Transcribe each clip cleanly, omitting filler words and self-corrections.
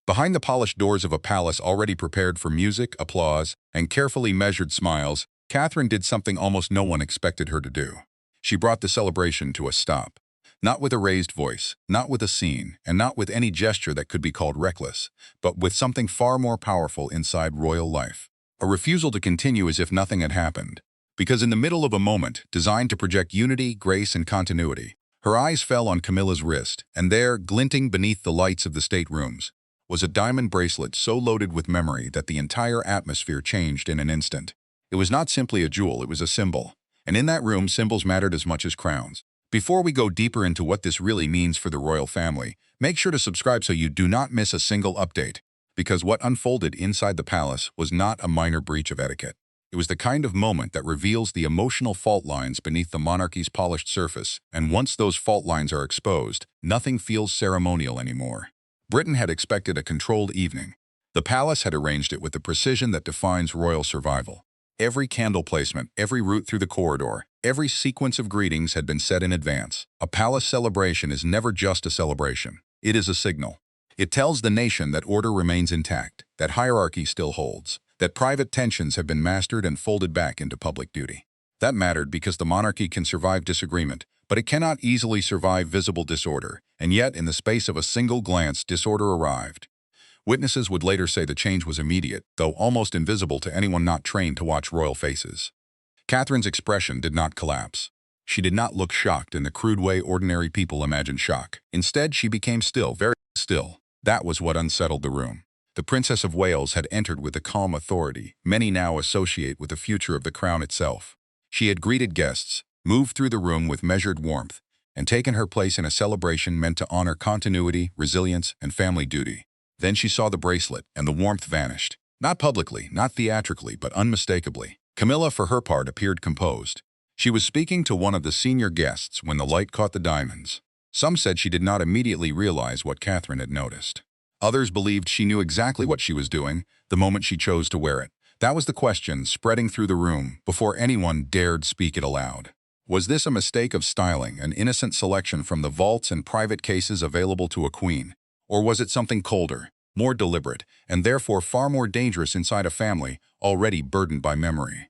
Behind the polished doors of a palace already prepared for music, applause, and carefully measured smiles, Catherine did something almost no one expected her to do. She brought the celebration to a stop. Not with a raised voice, not with a scene, and not with any gesture that could be called reckless, but with something far more powerful inside royal life. A refusal to continue as if nothing had happened. Because in the middle of a moment designed to project unity, grace, and continuity, her eyes fell on Camilla's wrist, and there, glinting beneath the lights of the staterooms, was a diamond bracelet so loaded with memory that the entire atmosphere changed in an instant. It was not simply a jewel, it was a symbol. And in that room, symbols mattered as much as crowns. Before we go deeper into what this really means for the royal family, make sure to subscribe so you do not miss a single update. Because what unfolded inside the palace was not a minor breach of etiquette. It was the kind of moment that reveals the emotional fault lines beneath the monarchy's polished surface, and once those fault lines are exposed, nothing feels ceremonial anymore. Britain had expected a controlled evening. The palace had arranged it with the precision that defines royal survival. Every candle placement, every route through the corridor, every sequence of greetings had been set in advance. A palace celebration is never just a celebration. It is a signal. It tells the nation that order remains intact, that hierarchy still holds, that private tensions have been mastered and folded back into public duty. That mattered because the monarchy can survive disagreement, but it cannot easily survive visible disorder, and yet in the space of a single glance, disorder arrived. Witnesses would later say the change was immediate, though almost invisible to anyone not trained to watch royal faces. Catherine's expression did not collapse. She did not look shocked in the crude way ordinary people imagine shock. Instead, she became still, very still. That was what unsettled the room. The Princess of Wales had entered with a calm authority many now associate with the future of the crown itself. She had greeted guests, moved through the room with measured warmth, and taken her place in a celebration meant to honor continuity, resilience, and family duty. Then she saw the bracelet, and the warmth vanished. Not publicly, not theatrically, but unmistakably. Camilla, for her part, appeared composed. She was speaking to one of the senior guests when the light caught the diamonds. Some said she did not immediately realize what Catherine had noticed. Others believed she knew exactly what she was doing the moment she chose to wear it. That was the question spreading through the room before anyone dared speak it aloud. Was this a mistake of styling, an innocent selection from the vaults and private cases available to a queen? Or was it something colder, more deliberate, and therefore far more dangerous inside a family already burdened by memory?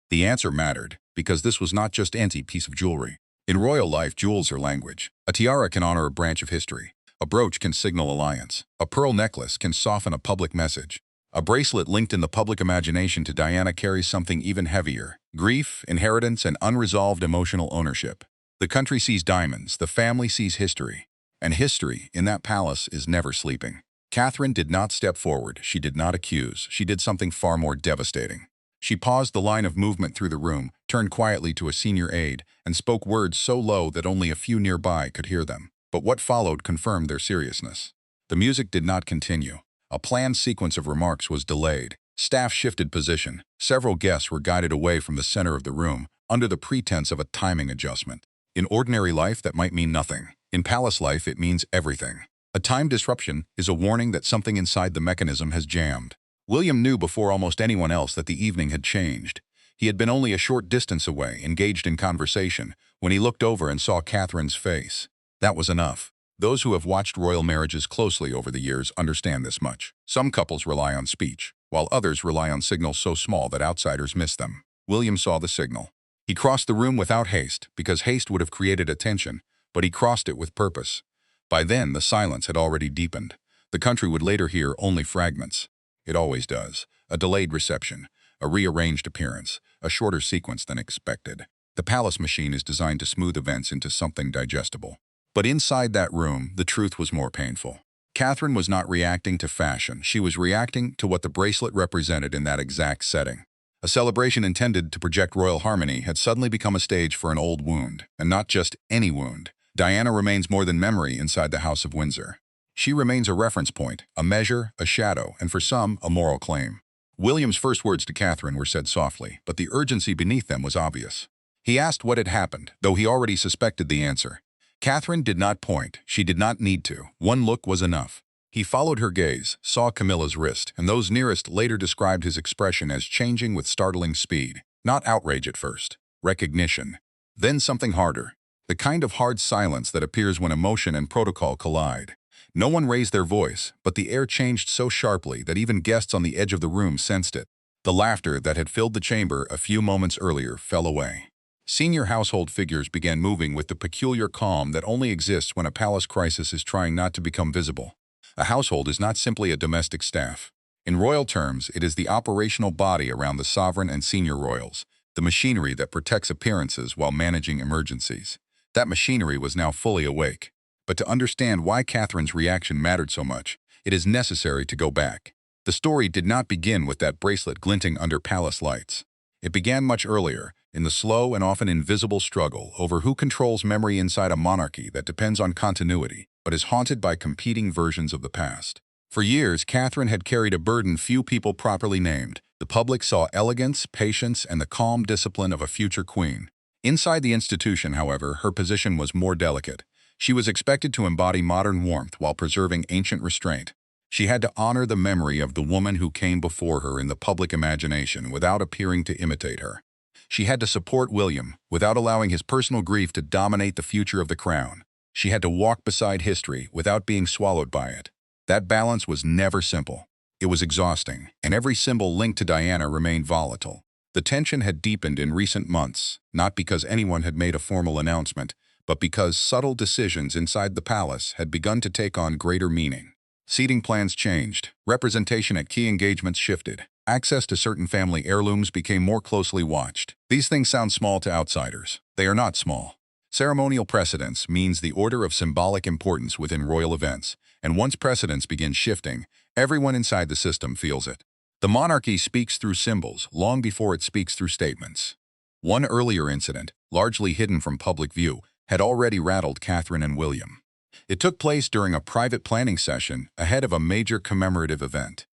The answer mattered, because this was not just any piece of jewelry. In royal life, jewels are language. A tiara can honor a branch of history. A brooch can signal alliance. A pearl necklace can soften a public message. A bracelet linked in the public imagination to Diana carries something even heavier: grief, inheritance, and unresolved emotional ownership. The country sees diamonds, the family sees history. And history, in that palace, is never sleeping. Catherine did not step forward, she did not accuse, she did something far more devastating. She paused the line of movement through the room, turned quietly to a senior aide, and spoke words so low that only a few nearby could hear them. But what followed confirmed their seriousness. The music did not continue. A planned sequence of remarks was delayed. Staff shifted position. Several guests were guided away from the center of the room, under the pretense of a timing adjustment. In ordinary life, that might mean nothing. In palace life, it means everything. A time disruption is a warning that something inside the mechanism has jammed. William knew before almost anyone else that the evening had changed. He had been only a short distance away, engaged in conversation, when he looked over and saw Catherine's face. That was enough. Those who have watched royal marriages closely over the years understand this much. Some couples rely on speech, while others rely on signals so small that outsiders miss them. William saw the signal. He crossed the room without haste, because haste would have created a tension, but he crossed it with purpose. By then, the silence had already deepened. The country would later hear only fragments. It always does. A delayed reception, a rearranged appearance, a shorter sequence than expected. The palace machine is designed to smooth events into something digestible. But inside that room, the truth was more painful. Catherine was not reacting to fashion. She was reacting to what the bracelet represented in that exact setting. A celebration intended to project royal harmony had suddenly become a stage for an old wound, and not just any wound. Diana remains more than memory inside the House of Windsor. She remains a reference point, a measure, a shadow, and for some, a moral claim. William's first words to Catherine were said softly, but the urgency beneath them was obvious. He asked what had happened, though he already suspected the answer. Catherine did not point. She did not need to. One look was enough. He followed her gaze, saw Camilla's wrist, and those nearest later described his expression as changing with startling speed. Not outrage at first. Recognition. Then something harder. The kind of hard silence that appears when emotion and protocol collide. No one raised their voice, but the air changed so sharply that even guests on the edge of the room sensed it. The laughter that had filled the chamber a few moments earlier fell away. Senior household figures began moving with the peculiar calm that only exists when a palace crisis is trying not to become visible. A household is not simply a domestic staff. In royal terms, it is the operational body around the sovereign and senior royals, the machinery that protects appearances while managing emergencies. That machinery was now fully awake. But to understand why Catherine's reaction mattered so much, it is necessary to go back. The story did not begin with that bracelet glinting under palace lights. It began much earlier, in the slow and often invisible struggle over who controls memory inside a monarchy that depends on continuity, but is haunted by competing versions of the past. For years, Catherine had carried a burden few people properly named. The public saw elegance, patience, and the calm discipline of a future queen. Inside the institution, however, her position was more delicate. She was expected to embody modern warmth while preserving ancient restraint. She had to honor the memory of the woman who came before her in the public imagination without appearing to imitate her. She had to support William without allowing his personal grief to dominate the future of the crown. She had to walk beside history without being swallowed by it. That balance was never simple. It was exhausting, and every symbol linked to Diana remained volatile. The tension had deepened in recent months, not because anyone had made a formal announcement, but because subtle decisions inside the palace had begun to take on greater meaning. Seating plans changed, representation at key engagements shifted, access to certain family heirlooms became more closely watched. These things sound small to outsiders. They are not small. Ceremonial precedence means the order of symbolic importance within royal events, and once precedence begins shifting, everyone inside the system feels it. The monarchy speaks through symbols long before it speaks through statements. One earlier incident, largely hidden from public view, had already rattled Catherine and William. It took place during a private planning session ahead of a major commemorative event.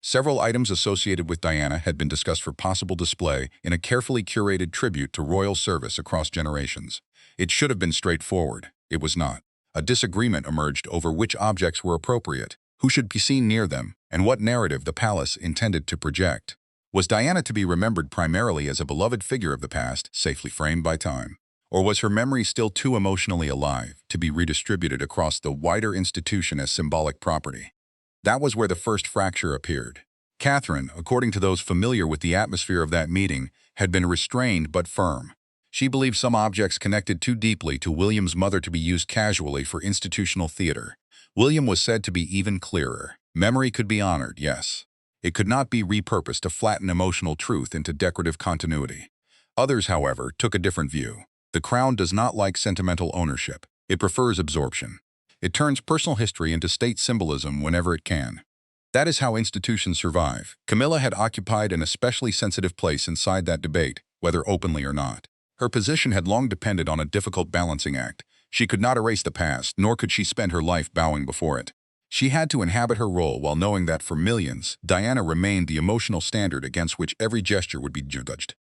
Several items associated with Diana had been discussed for possible display in a carefully curated tribute to royal service across generations. It should have been straightforward. It was not. A disagreement emerged over which objects were appropriate, who should be seen near them, and what narrative the palace intended to project. Was Diana to be remembered primarily as a beloved figure of the past, safely framed by time? Or was her memory still too emotionally alive to be redistributed across the wider institution as symbolic property? That was where the first fracture appeared. Catherine, according to those familiar with the atmosphere of that meeting, had been restrained but firm. She believed some objects connected too deeply to William's mother to be used casually for institutional theater. William was said to be even clearer. Memory could be honored, yes. It could not be repurposed to flatten emotional truth into decorative continuity. Others, however, took a different view. The crown does not like sentimental ownership. It prefers absorption. It turns personal history into state symbolism whenever it can. That is how institutions survive. Camilla had occupied an especially sensitive place inside that debate, whether openly or not. Her position had long depended on a difficult balancing act. She could not erase the past, nor could she spend her life bowing before it. She had to inhabit her role while knowing that for millions, Diana remained the emotional standard against which every gesture would be judged.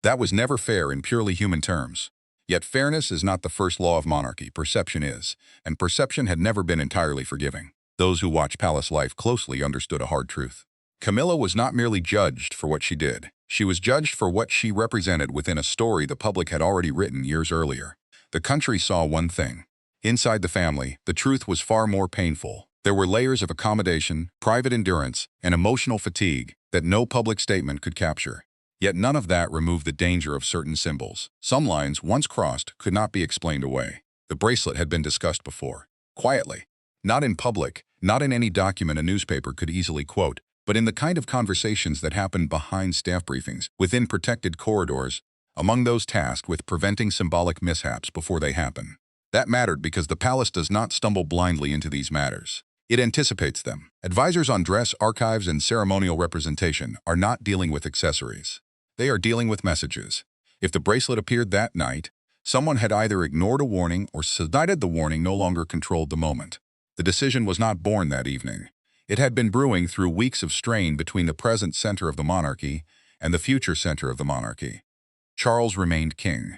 That was never fair in purely human terms. Yet fairness is not the first law of monarchy, perception is, and perception had never been entirely forgiving. Those who watched palace life closely understood a hard truth. Camilla was not merely judged for what she did. She was judged for what she represented within a story the public had already written years earlier. The country saw one thing. Inside the family, the truth was far more painful. There were layers of accommodation, private endurance, and emotional fatigue that no public statement could capture. Yet none of that removed the danger of certain symbols. Some lines, once crossed, could not be explained away. The bracelet had been discussed before. Quietly. Not in public, not in any document a newspaper could easily quote, but in the kind of conversations that happened behind staff briefings, within protected corridors, among those tasked with preventing symbolic mishaps before they happen. That mattered because the palace does not stumble blindly into these matters. It anticipates them. Advisors on dress, archives, and ceremonial representation are not dealing with accessories. They are dealing with messages. If the bracelet appeared that night, someone had either ignored a warning or decided the warning no longer controlled the moment. The decision was not born that evening. It had been brewing through weeks of strain between the present center of the monarchy and the future center of the monarchy. Charles remained king.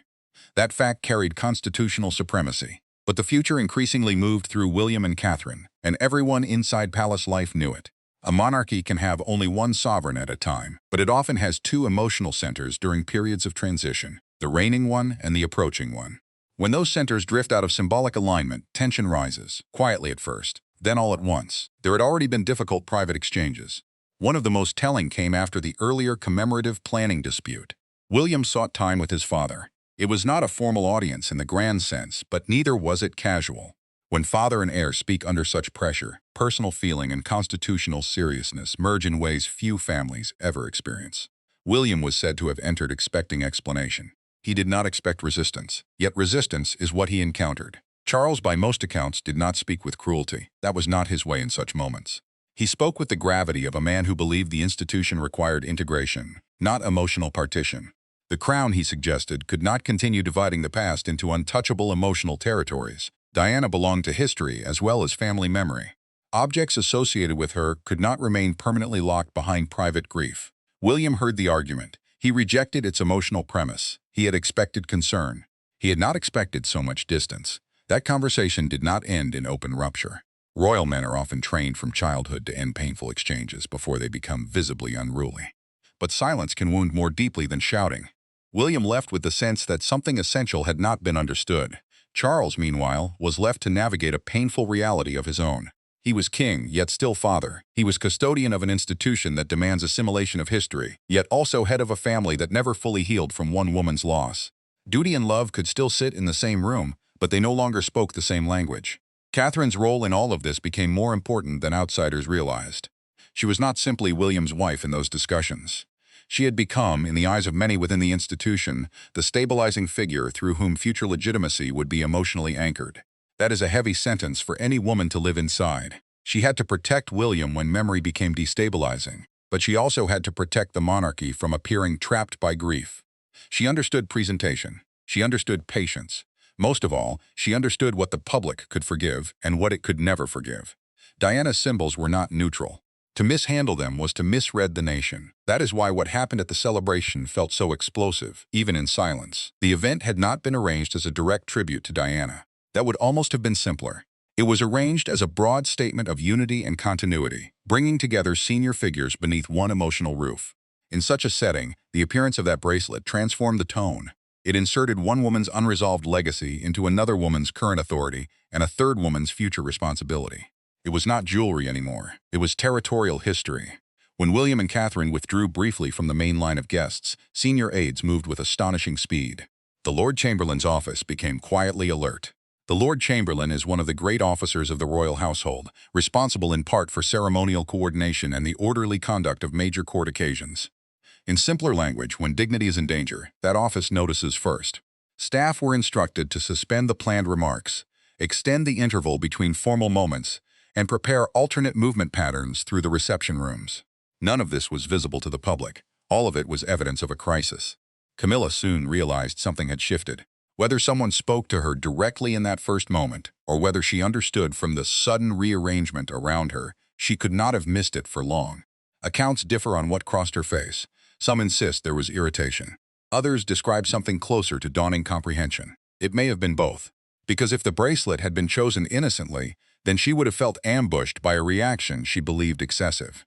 That fact carried constitutional supremacy. But the future increasingly moved through William and Catherine, and everyone inside palace life knew it. A monarchy can have only one sovereign at a time, but it often has two emotional centers during periods of transition, the reigning one and the approaching one. When those centers drift out of symbolic alignment, tension rises, quietly at first. then all at once. There had already been difficult private exchanges. One of the most telling came after the earlier commemorative planning dispute. William sought time with his father. It was not a formal audience in the grand sense, but neither was it casual. When father and heir speak under such pressure, personal feeling and constitutional seriousness merge in ways few families ever experience. William was said to have entered expecting explanation. He did not expect resistance, yet resistance is what he encountered. Charles, by most accounts, did not speak with cruelty. That was not his way in such moments. He spoke with the gravity of a man who believed the institution required integration, not emotional partition. The crown, he suggested, could not continue dividing the past into untouchable emotional territories. Diana belonged to history as well as family memory. Objects associated with her could not remain permanently locked behind private grief. William heard the argument. He rejected its emotional premise. He had expected concern. He had not expected so much distance. That conversation did not end in open rupture. Royal men are often trained from childhood to end painful exchanges before they become visibly unruly. But silence can wound more deeply than shouting. William left with the sense that something essential had not been understood. Charles, meanwhile, was left to navigate a painful reality of his own. He was king, yet still father. He was custodian of an institution that demands assimilation of history, yet also head of a family that never fully healed from one woman's loss. Duty and love could still sit in the same room, but they no longer spoke the same language. Catherine's role in all of this became more important than outsiders realized. She was not simply William's wife in those discussions. She had become, in the eyes of many within the institution, the stabilizing figure through whom future legitimacy would be emotionally anchored. That is a heavy sentence for any woman to live inside. She had to protect William when memory became destabilizing, but she also had to protect the monarchy from appearing trapped by grief. She understood presentation. She understood patience. Most of all, she understood what the public could forgive and what it could never forgive. Diana's symbols were not neutral. To mishandle them was to misread the nation. That is why what happened at the celebration felt so explosive, even in silence. The event had not been arranged as a direct tribute to Diana. That would almost have been simpler. It was arranged as a broad statement of unity and continuity, bringing together senior figures beneath one emotional roof. In such a setting, the appearance of that bracelet transformed the tone. It inserted one woman's unresolved legacy into another woman's current authority and a third woman's future responsibility. It was not jewelry anymore. It was territorial history. When William and Catherine withdrew briefly from the main line of guests, senior aides moved with astonishing speed. The Lord Chamberlain's office became quietly alert. The Lord Chamberlain is one of the great officers of the royal household, responsible in part for ceremonial coordination and the orderly conduct of major court occasions. In simpler language, when dignity is in danger, that office notices first. Staff were instructed to suspend the planned remarks, extend the interval between formal moments, and prepare alternate movement patterns through the reception rooms. None of this was visible to the public. All of it was evidence of a crisis. Camilla soon realized something had shifted. Whether someone spoke to her directly in that first moment, or whether she understood from the sudden rearrangement around her, she could not have missed it for long. Accounts differ on what crossed her face. Some insist there was irritation. Others describe something closer to dawning comprehension. It may have been both. Because if the bracelet had been chosen innocently, then she would have felt ambushed by a reaction she believed excessive.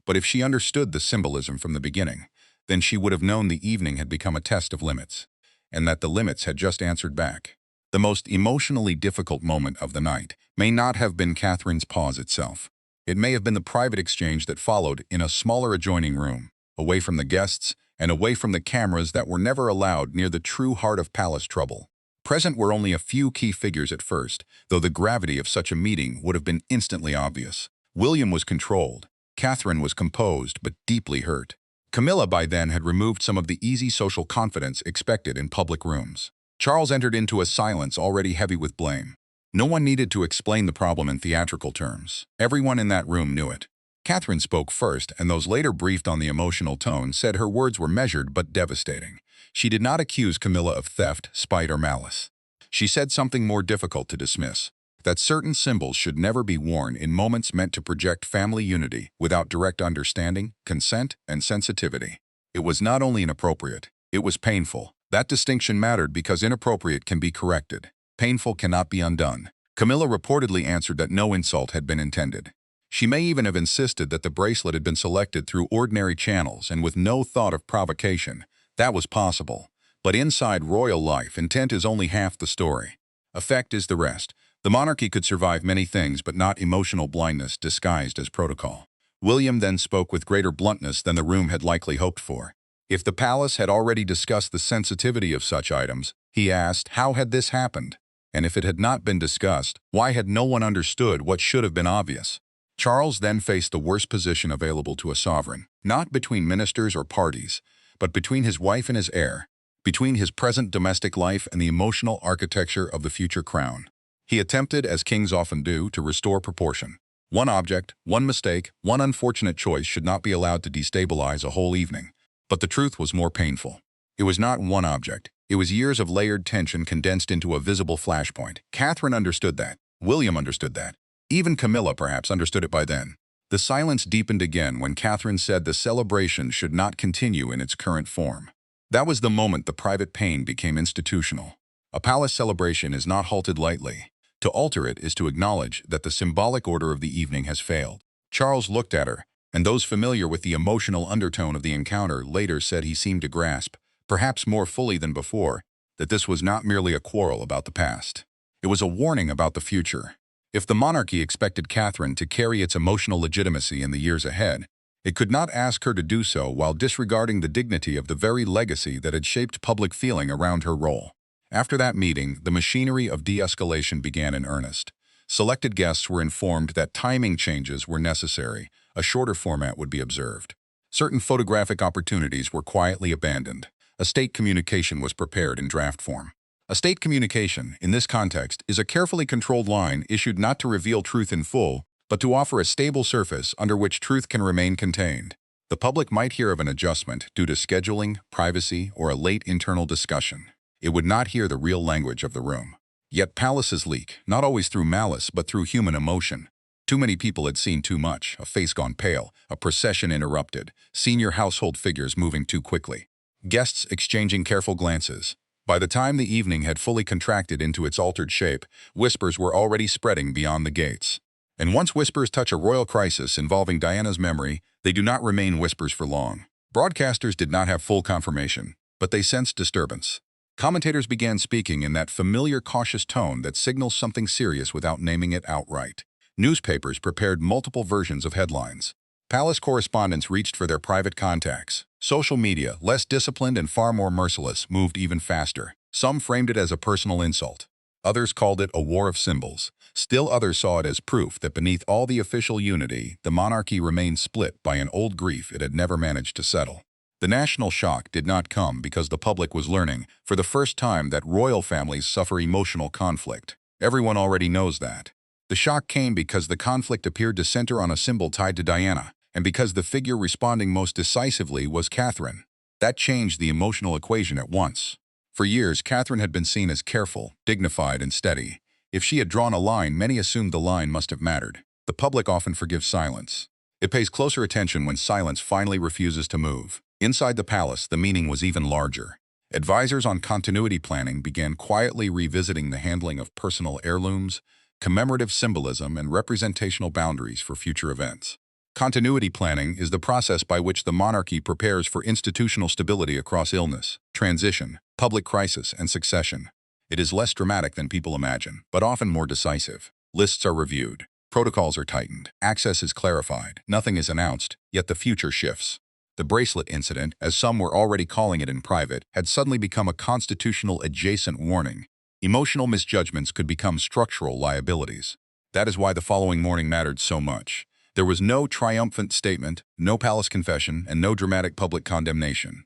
But if she understood the symbolism from the beginning, then she would have known the evening had become a test of limits, and that the limits had just answered back. The most emotionally difficult moment of the night may not have been Catherine's pause itself. It may have been the private exchange that followed in a smaller adjoining room, away from the guests and away from the cameras that were never allowed near the true heart of palace trouble. Present were only a few key figures at first, though the gravity of such a meeting would have been instantly obvious. William was controlled. Catherine was composed but deeply hurt. Camilla by then had removed some of the easy social confidence expected in public rooms. Charles entered into a silence already heavy with blame. No one needed to explain the problem in theatrical terms. Everyone in that room knew it. Catherine spoke first, and those later briefed on the emotional tone said her words were measured but devastating. She did not accuse Camilla of theft, spite, or malice. She said something more difficult to dismiss, that certain symbols should never be worn in moments meant to project family unity without direct understanding, consent, and sensitivity. It was not only inappropriate, it was painful. That distinction mattered because inappropriate can be corrected. Painful cannot be undone. Camilla reportedly answered that no insult had been intended. She may even have insisted that the bracelet had been selected through ordinary channels and with no thought of provocation. That was possible. But inside royal life, intent is only half the story. Effect is the rest. The monarchy could survive many things, but not emotional blindness disguised as protocol. William then spoke with greater bluntness than the room had likely hoped for. If the palace had already discussed the sensitivity of such items, he asked, how had this happened? And if it had not been discussed, why had no one understood what should have been obvious? Charles then faced the worst position available to a sovereign, not between ministers or parties, but between his wife and his heir, between his present domestic life and the emotional architecture of the future crown. He attempted, as kings often do, to restore proportion. One object, one mistake, one unfortunate choice should not be allowed to destabilize a whole evening. But the truth was more painful. It was not one object. It was years of layered tension condensed into a visible flashpoint. Catherine understood that. William understood that. Even Camilla perhaps understood it by then. The silence deepened again when Catherine said the celebration should not continue in its current form. That was the moment the private pain became institutional. A palace celebration is not halted lightly. To alter it is to acknowledge that the symbolic order of the evening has failed. Charles looked at her, and those familiar with the emotional undertone of the encounter later said he seemed to grasp, perhaps more fully than before, that this was not merely a quarrel about the past. It was a warning about the future. If the monarchy expected Catherine to carry its emotional legitimacy in the years ahead, it could not ask her to do so while disregarding the dignity of the very legacy that had shaped public feeling around her role. After that meeting, the machinery of de-escalation began in earnest. Selected guests were informed that timing changes were necessary. A shorter format would be observed. Certain photographic opportunities were quietly abandoned. A state communication was prepared in draft form. A state communication, in this context, is a carefully controlled line issued not to reveal truth in full, but to offer a stable surface under which truth can remain contained. The public might hear of an adjustment due to scheduling, privacy, or a late internal discussion. It would not hear the real language of the room. Yet palaces leak, not always through malice, but through human emotion. Too many people had seen too much, a face gone pale, a procession interrupted, senior household figures moving too quickly, guests exchanging careful glances. By the time the evening had fully contracted into its altered shape, whispers were already spreading beyond the gates. And once whispers touch a royal crisis involving Diana's memory, they do not remain whispers for long. Broadcasters did not have full confirmation, but they sensed disturbance. Commentators began speaking in that familiar cautious tone that signals something serious without naming it outright. Newspapers prepared multiple versions of headlines. Palace correspondents reached for their private contacts. Social media, less disciplined and far more merciless, moved even faster. Some framed it as a personal insult. Others called it a war of symbols. Still others saw it as proof that beneath all the official unity, the monarchy remained split by an old grief it had never managed to settle. The national shock did not come because the public was learning, for the first time, that royal families suffer emotional conflict. Everyone already knows that. The shock came because the conflict appeared to center on a symbol tied to Diana, and because the figure responding most decisively was Catherine. That changed the emotional equation at once. For years, Catherine had been seen as careful, dignified, and steady. If she had drawn a line, many assumed the line must have mattered. The public often forgives silence. It pays closer attention when silence finally refuses to move. Inside the palace, the meaning was even larger. Advisors on continuity planning began quietly revisiting the handling of personal heirlooms, commemorative symbolism, and representational boundaries for future events. Continuity planning is the process by which the monarchy prepares for institutional stability across illness, transition, public crisis, and succession. It is less dramatic than people imagine, but often more decisive. Lists are reviewed, protocols are tightened, access is clarified, nothing is announced, yet the future shifts. The Bracelet incident, as some were already calling it in private, had suddenly become a constitutional adjacent warning. Emotional misjudgments could become structural liabilities. That is why the following morning mattered so much. There was no triumphant statement, no palace confession, and no dramatic public condemnation.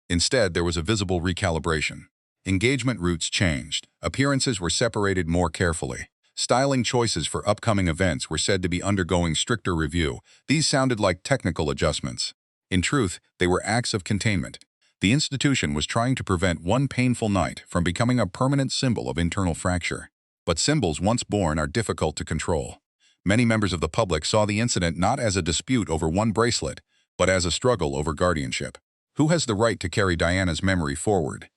Instead, there was a visible recalibration. Engagement routes changed. Appearances were separated more carefully. Styling choices for upcoming events were said to be undergoing stricter review. These sounded like technical adjustments. In truth, they were acts of containment. The institution was trying to prevent one painful night from becoming a permanent symbol of internal fracture. But symbols once born are difficult to control. Many members of the public saw the incident not as a dispute over one bracelet, but as a struggle over guardianship. Who has the right to carry Diana's memory forward?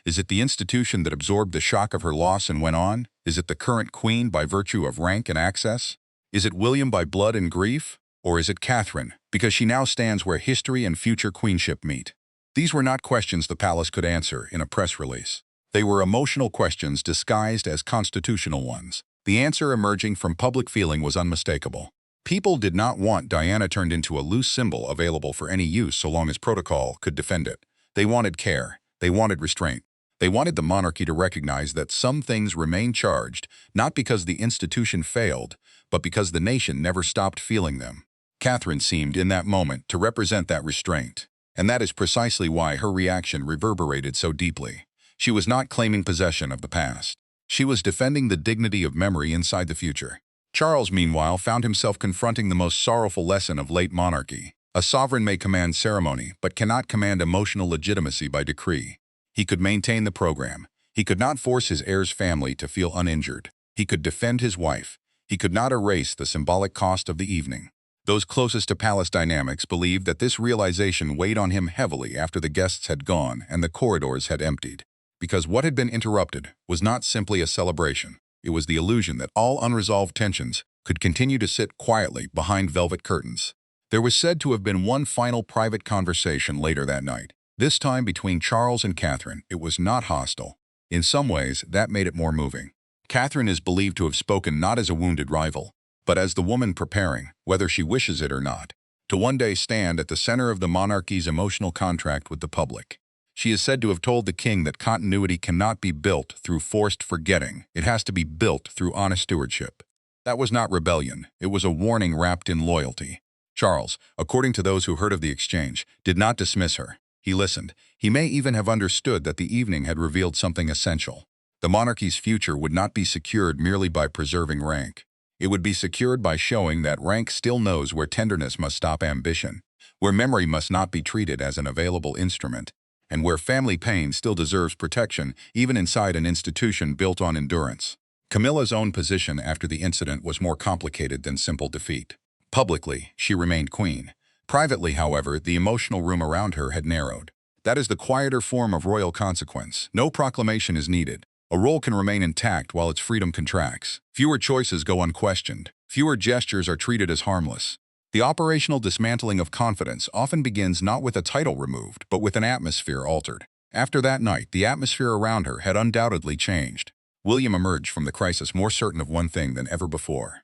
Is it the institution that absorbed the shock of her loss and went on? Is it the current queen by virtue of rank and access? Is it William by blood and grief? Or is it Catherine, because she now stands where history and future queenship meet? These were not questions the palace could answer in a press release. They were emotional questions disguised as constitutional ones. The answer emerging from public feeling was unmistakable. People did not want Diana turned into a loose symbol available for any use so long as protocol could defend it. They wanted care. They wanted restraint. They wanted the monarchy to recognize that some things remain charged, not because the institution failed, but because the nation never stopped feeling them. Catherine seemed, in that moment, to represent that restraint. And that is precisely why her reaction reverberated so deeply. She was not claiming possession of the past. She was defending the dignity of memory inside the future. Charles, meanwhile, found himself confronting the most sorrowful lesson of late monarchy. A sovereign may command ceremony, but cannot command emotional legitimacy by decree. He could maintain the program. He could not force his heir's family to feel uninjured. He could defend his wife. He could not erase the symbolic cost of the evening. Those closest to palace dynamics believed that this realization weighed on him heavily after the guests had gone and the corridors had emptied. Because what had been interrupted was not simply a celebration. It was the illusion that all unresolved tensions could continue to sit quietly behind velvet curtains. There was said to have been one final private conversation later that night. This time between Charles and Catherine, it was not hostile. In some ways, that made it more moving. Catherine is believed to have spoken not as a wounded rival, but as the woman preparing, whether she wishes it or not, to one day stand at the center of the monarchy's emotional contract with the public. She is said to have told the king that continuity cannot be built through forced forgetting. It has to be built through honest stewardship. That was not rebellion. It was a warning wrapped in loyalty. Charles, according to those who heard of the exchange, did not dismiss her. He listened. He may even have understood that the evening had revealed something essential. The monarchy's future would not be secured merely by preserving rank. It would be secured by showing that rank still knows where tenderness must stop ambition, where memory must not be treated as an available instrument, and where family pain still deserves protection even inside an institution built on endurance. Camilla's own position after the incident was more complicated than simple defeat. Publicly, she remained queen. Privately, however, the emotional room around her had narrowed. That is the quieter form of royal consequence. No proclamation is needed. A role can remain intact while its freedom contracts. Fewer choices go unquestioned. Fewer gestures are treated as harmless. The operational dismantling of confidence often begins not with a title removed, but with an atmosphere altered. After that night, the atmosphere around her had undoubtedly changed. William emerged from the crisis more certain of one thing than ever before.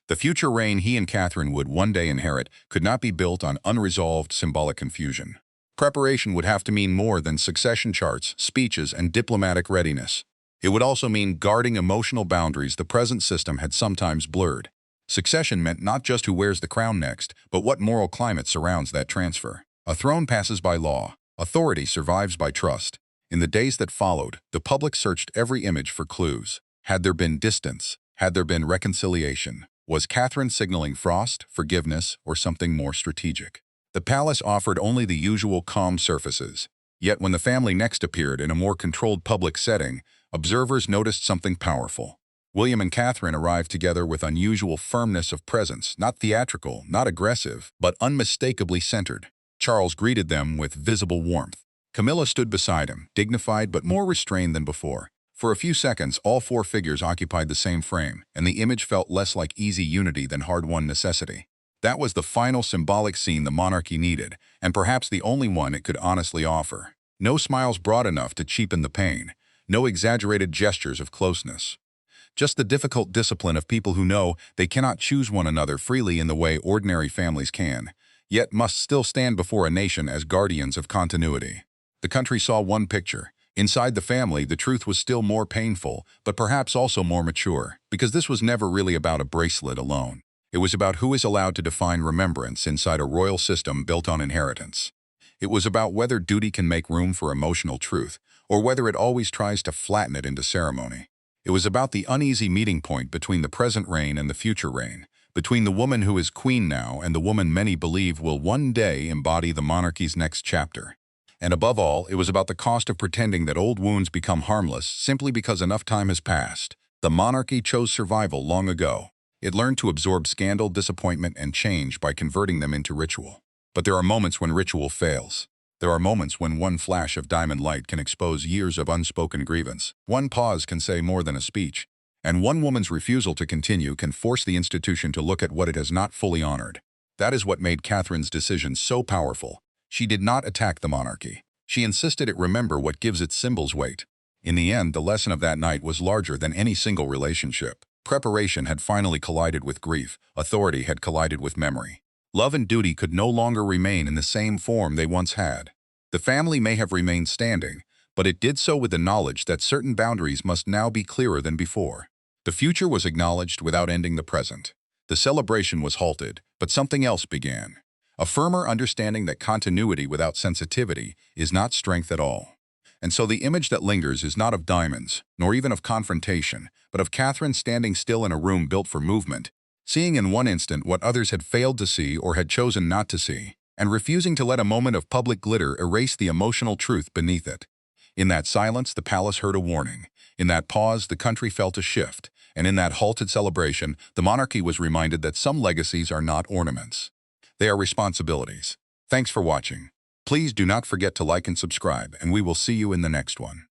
The future reign he and Catherine would one day inherit could not be built on unresolved symbolic confusion. Preparation would have to mean more than succession charts, speeches, and diplomatic readiness. It would also mean guarding emotional boundaries the present system had sometimes blurred. Succession meant not just who wears the crown next, but what moral climate surrounds that transfer. A throne passes by law. Authority survives by trust. In the days that followed, the public searched every image for clues. Had there been distance? Had there been reconciliation? Was Catherine signaling frost, forgiveness, or something more strategic? The palace offered only the usual calm surfaces. Yet when the family next appeared in a more controlled public setting, observers noticed something powerful. William and Catherine arrived together with unusual firmness of presence, not theatrical, not aggressive, but unmistakably centered. Charles greeted them with visible warmth. Camilla stood beside him, dignified but more restrained than before. For a few seconds, all four figures occupied the same frame, and the image felt less like easy unity than hard-won necessity. That was the final symbolic scene the monarchy needed, and perhaps the only one it could honestly offer. No smiles broad enough to cheapen the pain, no exaggerated gestures of closeness. Just the difficult discipline of people who know they cannot choose one another freely in the way ordinary families can, yet must still stand before a nation as guardians of continuity. The country saw one picture. Inside the family, the truth was still more painful, but perhaps also more mature, because this was never really about a bracelet alone. It was about who is allowed to define remembrance inside a royal system built on inheritance. It was about whether duty can make room for emotional truth, or whether it always tries to flatten it into ceremony. It was about the uneasy meeting point between the present reign and the future reign, between the woman who is queen now and the woman many believe will one day embody the monarchy's next chapter. And above all, it was about the cost of pretending that old wounds become harmless simply because enough time has passed. The monarchy chose survival long ago. It learned to absorb scandal, disappointment, and change by converting them into ritual. But there are moments when ritual fails. There are moments when one flash of diamond light can expose years of unspoken grievance. One pause can say more than a speech. And one woman's refusal to continue can force the institution to look at what it has not fully honored. That is what made Catherine's decision so powerful. She did not attack the monarchy. She insisted it remember what gives its symbols weight. In the end, the lesson of that night was larger than any single relationship. Preparation had finally collided with grief, authority had collided with memory. Love and duty could no longer remain in the same form they once had. The family may have remained standing, but it did so with the knowledge that certain boundaries must now be clearer than before. The future was acknowledged without ending the present. The celebration was halted, but something else began. A firmer understanding that continuity without sensitivity is not strength at all. And so the image that lingers is not of diamonds, nor even of confrontation, but of Catherine standing still in a room built for movement, seeing in one instant what others had failed to see or had chosen not to see, and refusing to let a moment of public glitter erase the emotional truth beneath it. In that silence, the palace heard a warning. In that pause, the country felt a shift. And in that halted celebration, the monarchy was reminded that some legacies are not ornaments. They are responsibilities. Thanks for watching. Please do not forget to like and subscribe, and we will see you in the next one.